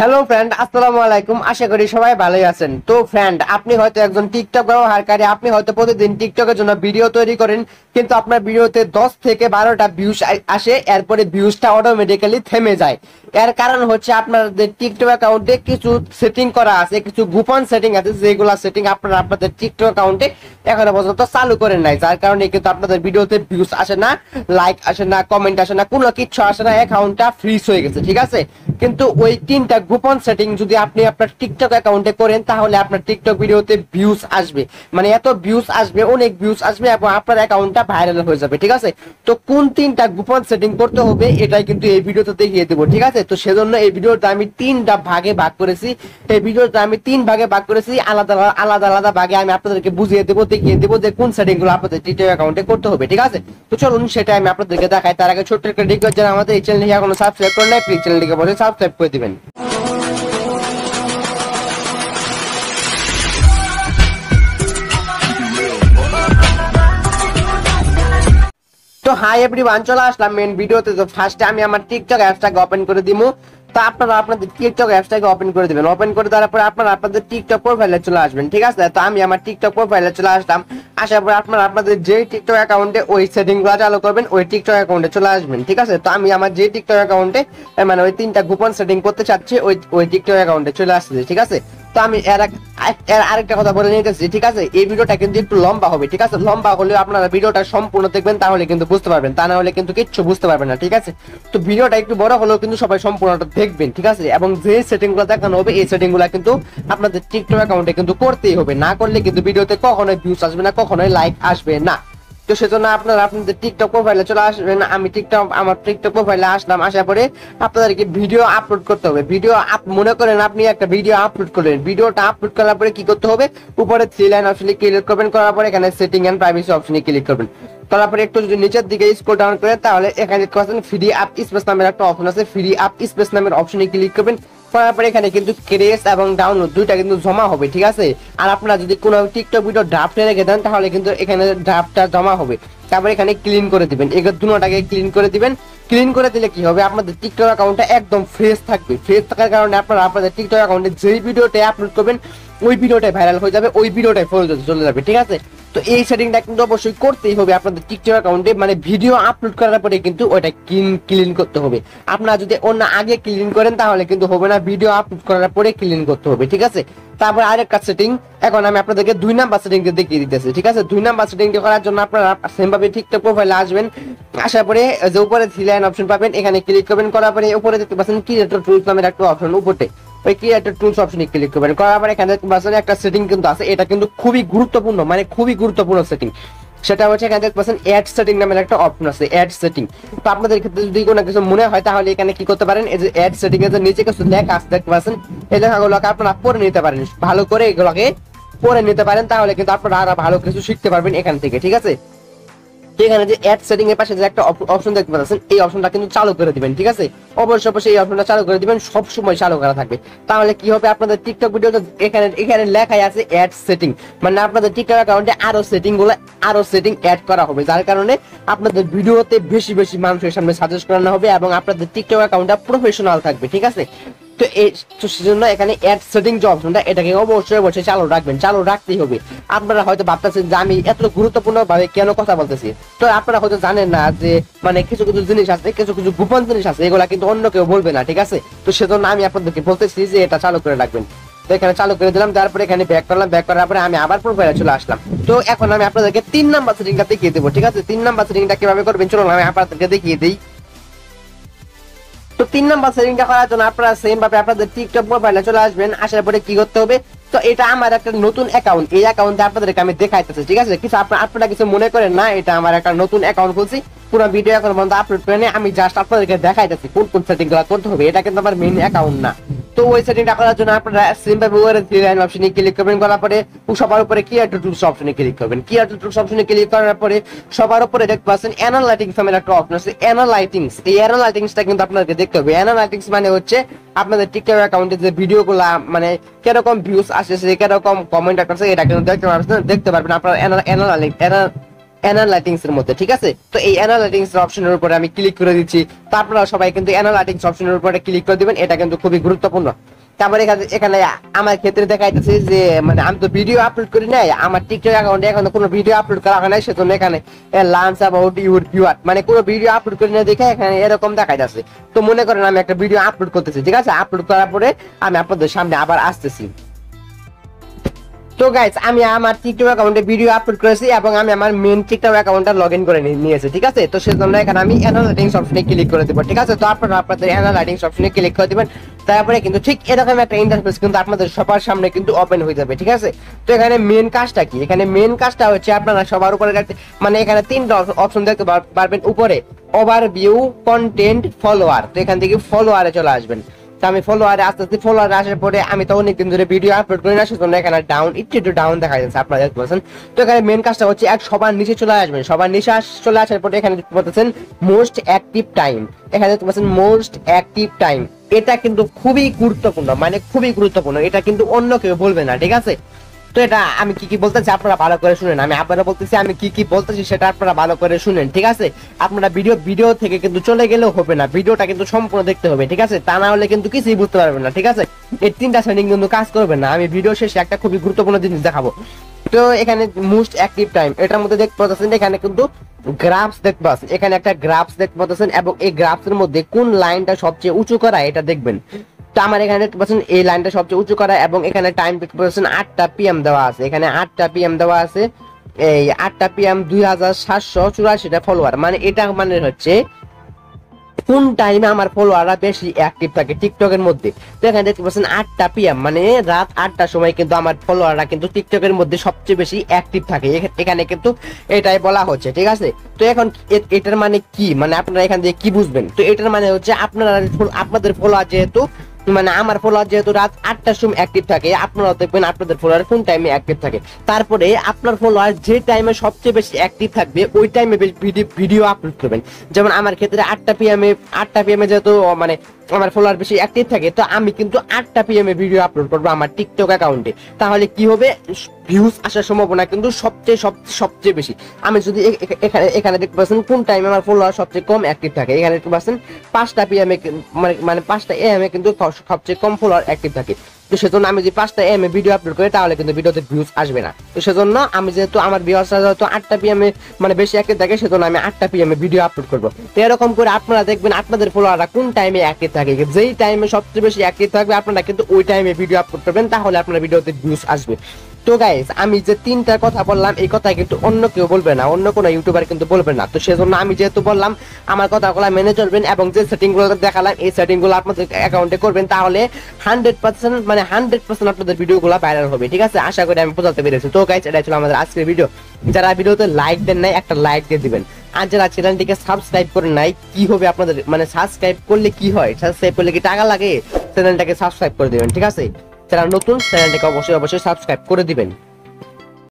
Hello friend, আসসালামু আলাইকুম। আশা করি সবাই ভালোই আছেন। তো ফ্রেন্ড, আপনি হয়তো একজন টিকটক ব্যবহারকারী। আপনি হয়তো প্রতিদিন টিকটকের জন্য ভিডিও তৈরি করেন, কিন্তু আপনার ভিডিওতে 10 থেকে 12টা ভিউজ আসে, এরপরে ভিউজটা অটোমেটিক্যালি থেমে যায়। এর কারণ হচ্ছে আপনাদের টিকটক অ্যাকাউন্টে কিছু সেটিং করা আছে, কিছু গোপন সেটিং আছে, যেগুলো সেটিং আপনারা আপনাদের টিকটক অ্যাকাউন্টে এখনো পর্যন্ত চালু করেন নাই, যার কারণে কিন্তু আপনাদের ভিডিওতে ভিউজ আসে না, লাইক আসে না, কমেন্ট আসে না, কোনো কিছু আসে না, অ্যাকাউন্টটা ফ্রিজ হয়ে গেছে। ঠিক আছে, কিন্তু ওই 3টা গোপন সেটিং যদি আপনি আপনার টিকটক অ্যাকাউন্টে করেন, তাহলে আপনার টিকটক ভিডিওতে ভিউজ আসবে, মানে এত ভিউজ আসবে, অনেক ভিউজ আসবে এবং আপনার অ্যাকাউন্টটা ভাইরাল হয়ে যাবে। ঠিক আছে, তো কোন 3টা গোপন সেটিং করতে হবে এটাই কিন্তু এই ভিডিওতে দেখিয়ে দেবো। ঠিক আছে, তো সেজন্য এই ভিডিওটা আমি 3টা ভাগে ভাগ করেছি। এই ভিডিওটা আমি 3 ভাগে ভাগ করেছি, আলাদা আলাদা আলাদা ভাগে আমি আপনাদেরকে বুঝিয়ে দেবো, দেখিয়ে দেবো যে কোন সেটিং গুলো আপনাদের টিকটক অ্যাকাউন্টে করতে হবে। ঠিক আছে, তো চলুন সেটা আমি আপনাদেরকে দেখাই। তার আগে ছোট্ট একটা রিকোয়েস্ট, যারা আমাদের এই চ্যানেলটি এখনো সাবস্ক্রাইব করেন নাই, প্লিজ চ্যানেলটিকে বলে সাবস্ক্রাইব করে দিবেন। তো হাই এভরিওয়ান, চলে আসলাম মেন ভিডিওতে। তো ফার্স্টে আমি আমার টিকটক অ্যাপসটাকে ওপেন করে দিমু। তো আপনারা আপনাদের টিকটক অ্যাপসটাকে ওপেন করে দিবেন। ওপেন করে দেওয়ার পরে আপনারা আপনাদের টিকটক প্রোফাইলে চলে আসবেন। ঠিক আছে, তো আমি আমার টিকটক প্রোফাইলে চলে আসলাম। আসার পরে আপনারা আপনাদের যে টিকটক অ্যাকাউন্টে ওই সেটিংগুলো চালু করবেন, ওই টিকটক অ্যাকাউন্টে চলে আসবেন। ঠিক আছে, তো আমি আমার যে টিকটক অ্যাকাউন্টে মানে ওই 3টা গোপন সেটিং করতে চাচ্ছি, ওই টিকটক অ্যাকাউন্টে চলে আসছে। ঠিক আছে, তো আমি এর আরেকটা কথা বলে নিতেছি। ঠিক আছে, এই ভিডিওটা কিন্তু একটু লম্বা হবে। ঠিক আছে, লম্বা হলে আপনারা ভিডিওটা সম্পূর্ণ দেখবেন, তাহলে কিন্তু বুঝতে পারবেন, তা না হলে কিন্তু কিচ্ছু বুঝতে পারবেন না। ঠিক আছে, তো ভিডিওটা একটু বড় হলেও কিন্তু সবাই সম্পূর্ণটা দেখবেন। ঠিক আছে, এবং যে সেটিং গুলো দেখানো হবে এই সেটিং গুলা কিন্তু আপনাদের টিকটক অ্যাকাউন্টে কিন্তু করতেই হবে, না করলে কিন্তু ভিডিওতে কখনোই ভিউজ আসবে না, কখনোই লাইক আসবে না। তো সেজন্য আপনারা আপনাদের টিকটক প্রোফাইলে চলে আসবেন। আমি আমার টিকটক প্রোফাইলে আসলাম। আসার পরে আপনাদেরকে ভিডিও আপলোড করতে হবে। ভিডিও মনে করেন আপনি একটা ভিডিও আপলোড করলেন, ভিডিওটা আপলোড করার পরে কি করতে হবে, উপরে 3 লাইন অপশনে ক্লিক করবেন, করার পরে এখানে সেটিং এন্ড প্রাইভেসি অপশনে ক্লিক করবেন। করার পরে একটু যদি নিচের দিকে স্ক্রল ডাউন করেন, তাহলে এখানে দেখতে পাচ্ছেন ফ্রি আপ স্পেস নামের একটা অপশন আছে। ফ্রি আপ স্পেস নামের অপশনে ক্লিক করবেন। করার পরে এখানে কিন্তু ক্রেস এবং ডাউনলোড দুইটা কিন্তু জমা হবে। ঠিক আছে, আর আপনারা যদি কোনো টিকটক ভিডিও ড্রাফটে রেখে দেন, তাহলে কিন্তু এখানে ড্রাফটটা জমা হবে। তারপরে এখানে ক্লিন করে দিবেন, এই দুটোটাকে ক্লিন করে দিবেন। ক্লিন করে দিলে কি হবে, আপনাদের টিকটক অ্যাকাউন্টটা একদম ফ্রেশ থাকবে। ফ্রেশ থাকার কারণে আপনারা আপনাদের টিকটক অ্যাকাউন্টে যেই ভিডিওটা আপলোড করবেন, ওই ভিডিওটাই ভাইরাল হয়ে যাবে, ওই ভিডিওটাই ফলো চলে যাবে। ঠিক আছে, তো এই সেটিংটা কিন্তু অবশ্যই করতেই হবে আপনাদের টিকটক অ্যাকাউন্টে, মানে ভিডিও আপলোড করার পরে কিন্তু ওইটা ক্লিন করতে হবে। আপনারা যদি অন্য আগে ক্লিন করেন তাহলে কিন্তু হবে না, ভিডিও আপলোড করার পরে ক্লিন করতে হবে। ঠিক আছে, তারপর আরেকটা সেটিং, এখন আমি আপনাদেরকে 2 নাম্বার সেটিংটা দেখিয়ে দিতেছি। ঠিক আছে, 2 নাম্বার সেটিংটা করার জন্য আপনারা সেম ভাবে টিকটক প্রোফাইলে আসবেন। আসার পরে যে উপরে 3 লাইন অপশন পাবেন, এখানে ক্লিক করবেন। করার পরে উপরে দেখতে পাচ্ছেন ক্রিয়েটর টুলস নামের একটা অপশন, উপরে ওই ক্রিয়েটর টুলস অপশনে ক্লিক করবেন। করার পরে এখানে দেখতে পাচ্ছেন একটা সেটিং কিন্তু আছে, এটা কিন্তু খুবই গুরুত্বপূর্ণ, মানে খুবই গুরুত্বপূর্ণ সেটিং। সেটা হচ্ছে এখানে দেখতে পাচ্ছেন অ্যাড সেটিং নামের একটা অপশন আছে, অ্যাড সেটিং। তো আপনাদের ক্ষেত্রে যদি কোনো কিছু মনে হয়, তাহলে এখানে কি করতে পারেন, এই যে অ্যাড সেটিং এর নিচে কিছু লেখা আছে দেখতে পাচ্ছেন, এই লেখাগুলোকে আপনারা পড়ে নিতে পারেন, ভালো করে এগুলোকে পড়ে নিতে পারেন, তাহলে কিন্তু আপনারা আরো ভালো কিছু শিখতে পারবেন এখান থেকে। ঠিক আছে, এখানে যে অ্যাড সেটিং এর পাশে যে একটা অপশন দেখতে পাচ্ছেন, এই অপশনটা কিন্তু চালু করে দিবেন। ঠিক আছে, অবশ্যই এই অপশনটা চালু করে দিবেন, সব সময় চালু করা থাকবে। তাহলে কি হবে, আপনাদের টিকটক ভিডিওতে এখানে লেখাই আছে অ্যাড সেটিং, মানে আপনাদের টিকটক অ্যাকাউন্টে আরো সেটিং অ্যাড করা হবে, যার কারণে আপনাদের ভিডিওতে বেশি বেশি মানুষের সামনে সাজেস্ট করানো হবে এবং আপনাদের টিকটক অ্যাকাউন্টটা প্রফেশনাল থাকবে। ঠিক আছে, তো সেজন্য এখানে অ্যাড সেটিং যে অপশনটা, এটাকে অবশ্যই চালু রাখবেন, চালু রাখতেই হবে। আপনারা হয়তো ভাবতেছেন যে আমি এত গুরুত্বপূর্ণ ভাবে কেন কথা বলতেছি, তো আপনারা হয়তো জানেন না যে মানে কিছু জিনিস আছে, কিছু গোপন জিনিস আছে, এগুলা কিন্তু অন্য কেউ বলবে না। ঠিক আছে, তো সেজন্য আমি আপনাদেরকে বলতেছি যে এটা চালু করে রাখবেন। তো এখানে চালু করে দিলাম, তারপরে এখানে ব্যাক করলাম, ব্যাক করার পরে আমি আবার প্রোফাইলে চলে আসলাম। তো এখন আমি আপনাদেরকে 3 নাম্বার সেটিংটা দেখিয়ে দেবো। ঠিক আছে, 3 নাম্বার সেটিংটা কিভাবে করবেন চলুন আমি আপনাদেরকে দেখিয়ে দিই। তো 3 নাম্বার সেটিংটা করার জন্য আপনারা সেম ভাবে আপনাদের টিকটক প্রোফাইলে চলে আসবেন। আসার পরে কি করতে হবে, তো এটা আমার একটা নতুন অ্যাকাউন্ট, এই অ্যাকাউন্টে আপনাদেরকে আমি দেখাইতেছি। ঠিক আছে, কিছু আপনারা কিছু মনে করেন না, এটা আমার একটা নতুন অ্যাকাউন্ট খুলছি, পুরো ভিডিও এখন পর্যন্ত আপলোড করে নিয়ে আমি জাস্ট আপনাদেরকে দেখাইতেছি কোন কোন সেটিং গুলো করতে হবে। এটা কিন্তু আমার মেইন অ্যাকাউন্ট না। তো ওই সেটিংটা করার জন্য আপনারা সিম্পল উপরে 3 লাইন অপশনে ক্লিক করবেন। করার পরে সবার উপরে ক্রিয়েটর টুলস অপশনে ক্লিক করবেন। ক্রিয়েটর টুলস অপশনে ক্লিক করার পরে সবার উপরে দেখতে পাচ্ছেন অ্যানালাইটিক্স নামের একটা অপশন আছে, অ্যানালাইটিক্স। এই অ্যানালাইটিক্সটা কিন্তু আপনাদেরকে দেখতে হবে। অ্যানালাইটিক্স মানে হচ্ছে আপনাদের টিকটক অ্যাকাউন্টে যে ভিডিওগুলা মানে কিরকম ভিউজ আসছে, কিরকম কমেন্ট আসছে, এটা কিন্তু দেখতে পারবেন আপনারা অ্যানালাইটিক্স এর মধ্যে, ঠিক আছে। তো এই অ্যানালাইটিক্স এর অপশনের উপরে আমি ক্লিক করে দিচ্ছি। তো আপনারা সবাই কিন্তু অ্যানালাইটিক্স অপশনের উপরে ক্লিক করে দিবেন, এটা কিন্তু খুবই গুরুত্বপূর্ণ। তারপরে এখানে আমার ক্ষেত্রে দেখাইতেছে যে মানে আমি তো ভিডিও আপলোড করি নাই, আমার টিকটক অ্যাকাউন্টে এখন কোনো ভিডিও আপলোড করা হয় নাই, সেজন্য এখানে লার্নস অ্যাবাউট ইউর ভিউয়ার মানে কোনো ভিডিও আপলোড করি না দেখে এখানে এরকম দেখাইতেছে। তো মনে করেন আমি একটা ভিডিও আপলোড করতেছি, ঠিক আছে, আপলোড করার পরে আমি আপনাদের সামনে আবার আসতেছি। তো গাইস আমি আমার টিকটক অ্যাকাউন্টে ভিডিও আপলোড করেছি এবং আমি আমার মেইন টিকটক অ্যাকাউন্টটা লগইন করে নিয়েছি, ঠিক আছে। তো সেজন্য এখানে আমি অ্যানালাইটিক্স অপশনে ক্লিক করে দেব, ঠিক আছে। তো আপনারা আপনাদের অ্যানালাইটিক্স অপশনে ক্লিক করে দিবেন, তারপরে কিন্তু ঠিক এরকম একটা ইন্টারফেস কিন্তু আপনাদের সবার সামনে কিন্তু ওপেন হয়ে যাবে, ঠিক আছে। তো এখানে মেইন কাজটা কি, এখানে মেইন কাজটা হচ্ছে আপনারা সবার উপরে মানে এখানে তিনটা অপশন দেখতে পারবেন উপরে, ওভারভিউ, কন্টেন্ট, ফলোয়ার। তো এখান থেকে ফলোয়ারে চলে আসবেন। তো আমি ফলোয়ারে আস্তে আস্তে ফলোয়ারে আসার পরে আমি তো অনেকদিন ধরে ভিডিও আপলোড করি না, সেজন্য এখানে ডাউন একটু ডাউন দেখা যাচ্ছে, আপনারা দেখতে পাচ্ছেন। তো এখানে মেন কাজটা হচ্ছে সবার নিচে চলে আসবেন, সবার নিচে চলে আসার পরে এখানে দেখতে পাচ্ছেন মোস্ট অ্যাক্টিভ টাইম, এখানে দেখতে পাচ্ছেন মোস্ট অ্যাক্টিভ টাইম। এটা কিন্তু খুবই গুরুত্বপূর্ণ, মানে খুবই গুরুত্বপূর্ণ, এটা কিন্তু অন্য কেউ বলবে না, ঠিক আছে। তো এটা আমি কি বলতেছি আপনারা ভালো করে শুনেন, আমি আপনারা বলতেছি আমি কি বলতেছি সেটা আপনারা ভালো করে শুনেন, ঠিক আছে। আপনারা ভিডিও থেকে কিন্তু চলে গেলেও হবে না, ভিডিওটা কিন্তু সম্পূর্ণ দেখতে হবে, ঠিক আছে, তা না হলে কিন্তু কিছুই বুঝতে পারবেন না, ঠিক আছে। এই তিনটা সেটিং কিন্তু কাজ করবে না। আমি ভিডিও শেষে একটা খুবই গুরুত্বপূর্ণ জিনিস দেখাবো। তো এখানে মোস্ট অ্যাক্টিভ টাইম এটার মধ্যে দেখতে পাচ্ছেন এখানে কিন্তু গ্রাফস দেখতে পাচ্ছেন, এখানে একটা গ্রাফস দেখতে পাচ্ছেন এবং এই গ্রাফস এর মধ্যে কোন লাইনটা সবচেয়ে উঁচু করা এটা দেখবেন। তো আমার এখানে দেখতে পাচ্ছেন এই লাইনটা সবচেয়ে উঁচু করা এবং এখানে টাইম দেখতে পাচ্ছেন 8টা PM দেওয়া আছে, এখানে 8টা PM দেওয়া আছে, এই 8টা PM 2784টা ফলোয়ার, মানে এটা মানে হচ্ছে কোন টাইমে আমার ফলোয়াররা বেশি অ্যাক্টিভ থাকে টিকটকের মধ্যে। তো এখানে দেখতে পাচ্ছেন 8টা PM মানে রাত 8টার সময় কিন্তু আমার ফলোয়াররা কিন্তু টিকটকের মধ্যে সবচেয়ে বেশি অ্যাক্টিভ থাকে, এখানে কিন্তু এটাই বলা হচ্ছে, ঠিক আছে। তো এখন এটার মানে কি, মানে আপনারা এখান থেকে কি বুঝবেন। তো এটার মানে হচ্ছে আপনাদের ফলোয়ার যেহেতু মানে আমার ফলোয়ার যেহেতু রাত 8টার সময় অ্যাক্টিভ থাকে, আপনারা দেখবেন আপনাদের ফলোয়ার কোন টাইমে অ্যাক্টিভ থাকে, তারপরে আপনার ফলোয়ার যে টাইমে সবচেয়ে বেশি অ্যাক্টিভ থাকবে ওই টাইমে ভিডিও আপলোড করবেন। যেমন আমার ক্ষেত্রে 8টা PM এ যেহেতু মানে আমার ফলোয়ার বেশি অ্যাক্টিভ থাকে, তো আমি কিন্তু 8টা PM এ ভিডিও আপলোড করবো আমার টিকটক অ্যাকাউন্টে। তাহলে কি হবে, ভিউজ আসার সম্ভাবনা কিন্তু সবচেয়ে বেশি। আমি যদি এখানে দেখতে পাচ্ছেন কোন টাইমে আমার ফলোয়ার সবচেয়ে কম অ্যাক্টিভ থাকে, এখানে দেখতে পাচ্ছেন 5টা PM এ মানে 5টা AM এ কিন্তু সবচেয়ে কম ফলোয়ার অ্যাক্টিভ থাকে। তো সেজন্য আমি যদি 5টা AM এ ভিডিও আপলোড করি তাহলে কিন্তু ভিডিওতে ভিউজ আসবে না। তো সেজন্য আমি যেহেতু আমার ভিউয়ার্সরা যেহেতু 8টা PM এ মানে বেশি অ্যাক্টিভ থাকে, সেজন্য আমি 8টা PM এ ভিডিও আপলোড করবো। তো এরকম করে আপনারা দেখবেন আপনাদের ফলোয়াররা কোন টাইমে অ্যাক্টিভ থাকে, যেই টাইমে সবচেয়ে বেশি অ্যাক্টিভ থাকবে আপনারা কিন্তু ওই টাইমে ভিডিও আপলোড করবেন, তাহলে আপনার ভিডিওতে ভিউজ আসবে। তো গাইস আমি যে তিনটা কথা বললাম এই কথা কিন্তু অন্য কেউ বলবে না, অন্য কোনো ইউটিউবার কিন্তু বলবে না। তো সেজন্য আমি যেহেতু বললাম আমার কথাগুলো মেনে চলবেন এবং যে সেটিংগুলো দেখালাম এই সেটিংগুলো আপনাদের অ্যাকাউন্টে করবেন, তাহলে 100% মানে 100% আপনাদের ভিডিওগুলো ভাইরাল হবে, ঠিক আছে। আশা করি আমি বোঝাতে পেরেছি। তো গাইস এটা ছিল আমাদের আজকের ভিডিও। যারা ভিডিওতে লাইক দেন নাই একটা লাইক দিয়ে দিবেন, আর যারা চ্যানেলটিকে সাবস্ক্রাইব করেন নাই কি হবে আপনাদের, মানে সাবস্ক্রাইব করলে কি হয়, সাবস্ক্রাইব করলে কি টাকা লাগে, চ্যানেলটাকে সাবস্ক্রাইব করে দিবেন, ঠিক আছে। যারা নতুন চ্যানেলটাকে অবশ্যই সাবস্ক্রাইব করে দিবেন।